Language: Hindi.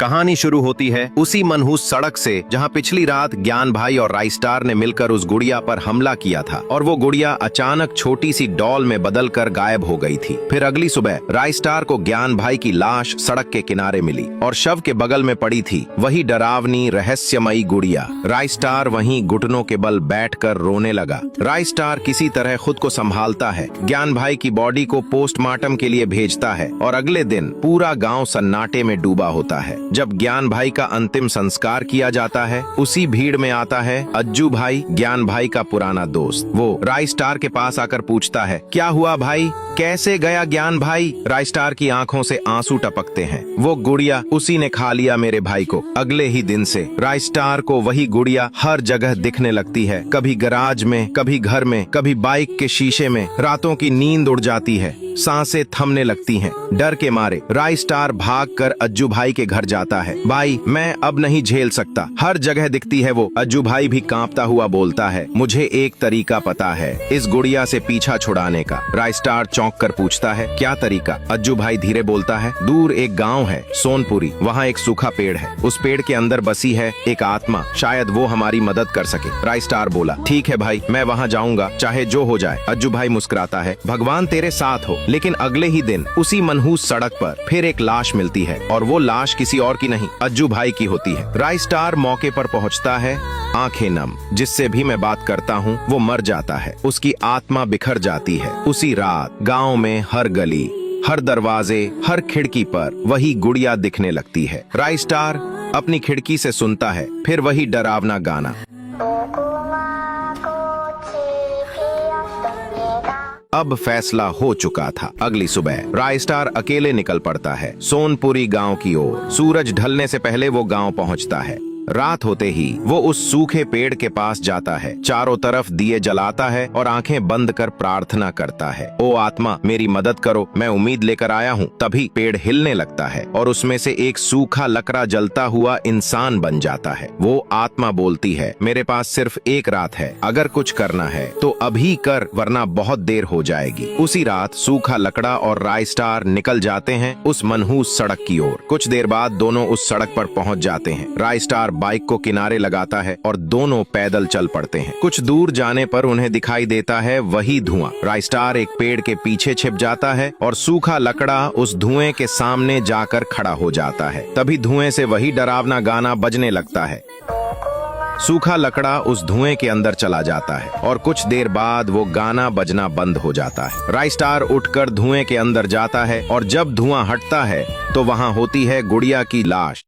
कहानी शुरू होती है उसी मनहूस सड़क से जहां पिछली रात ज्ञान भाई और राइस्टार ने मिलकर उस गुड़िया पर हमला किया था और वो गुड़िया अचानक छोटी सी डॉल में बदलकर गायब हो गई थी। फिर अगली सुबह राइस्टार को ज्ञान भाई की लाश सड़क के किनारे मिली और शव के बगल में पड़ी थी वही डरावनी रहस्यमयी गुड़िया। राइस्टार वहीं घुटनों के बल बैठकर रोने लगा। राइस्टार किसी तरह खुद को संभालता है, ज्ञान भाई की बॉडी को पोस्टमार्टम के लिए भेजता है और अगले दिन पूरा गाँव सन्नाटे में डूबा होता है। जब ज्ञान भाई का अंतिम संस्कार किया जाता है उसी भीड़ में आता है अज्जू भाई, ज्ञान भाई का पुराना दोस्त। वो राइस्टार के पास आकर पूछता है, क्या हुआ भाई, कैसे गया ज्ञान भाई? राइस्टार की आंखों से आंसू टपकते हैं। वो गुड़िया उसी ने खा लिया मेरे भाई को। अगले ही दिन से राइस्टार को वही गुड़िया हर जगह दिखने लगती है, कभी गराज में, कभी घर में, कभी बाइक के शीशे में। रातों की नींद उड़ जाती है, सांसें थमने लगती हैं। डर के मारे राइस्टार भागकर अज्जू भाई के घर जाता है। भाई, मैं अब नहीं झेल सकता, हर जगह दिखती है वो। अज्जू भाई भी कांपता हुआ बोलता है, मुझे एक तरीका पता है इस गुड़िया से पीछा छुड़ाने का। राइस्टार चौंक कर पूछता है, क्या तरीका? अज्जू भाई धीरे बोलता है, दूर एक गाँव है सोनपुरी, वहाँ एक सूखा पेड़ है, उस पेड़ के अंदर बसी है एक आत्मा, शायद वो हमारी मदद कर सके। राइस्टार बोला, ठीक है भाई, मैं वहाँ जाऊंगा, चाहे जो हो जाए। अज्जू भाई मुस्कुराता है, भगवान तेरे साथ हो। लेकिन अगले ही दिन उसी मनहूस सड़क पर फिर एक लाश मिलती है और वो लाश किसी और की नहीं, अज्जू भाई की होती है। राइस्टार मौके पर पहुंचता है, आंखें नम। जिससे भी मैं बात करता हूँ वो मर जाता है, उसकी आत्मा बिखर जाती है। उसी रात गांव में हर गली, हर दरवाजे, हर खिड़की पर वही गुड़िया दिखने लगती है। राइस्टार अपनी खिड़की से सुनता है फिर वही डरावना गाना। अब फैसला हो चुका था। अगली सुबह राइस्टार अकेले निकल पड़ता है सोनपुरी गांव की ओर। सूरज ढलने से पहले वो गांव पहुंचता है। रात होते ही वो उस सूखे पेड़ के पास जाता है, चारों तरफ दिए जलाता है और आंखें बंद कर प्रार्थना करता है, ओ आत्मा मेरी मदद करो, मैं उम्मीद लेकर आया हूँ। तभी पेड़ हिलने लगता है और उसमें से एक सूखा लकड़ा जलता हुआ इंसान बन जाता है। वो आत्मा बोलती है, मेरे पास सिर्फ एक रात है, अगर कुछ करना है तो अभी कर, वरना बहुत देर हो जाएगी। उसी रात सूखा लकड़ा और राइस्टार निकल जाते हैं उस मनहूस सड़क की ओर। कुछ देर बाद दोनों उस सड़क पर पहुंच जाते हैं। राइस्टार बाइक को किनारे लगाता है और दोनों पैदल चल पड़ते हैं। कुछ दूर जाने पर उन्हें दिखाई देता है वही धुआं। राइस्टार एक पेड़ के पीछे छिप जाता है और सूखा लकड़ा उस धुएं के सामने जाकर खड़ा हो जाता है। तभी धुएं से वही डरावना गाना बजने लगता है। सूखा लकड़ा उस धुएं के अंदर चला जाता है और कुछ देर बाद वो गाना बजना बंद हो जाता है। राइस्टार उठकर धुएं के अंदर जाता है और जब धुआं हटता है तो वहां होती है गुड़िया की लाश।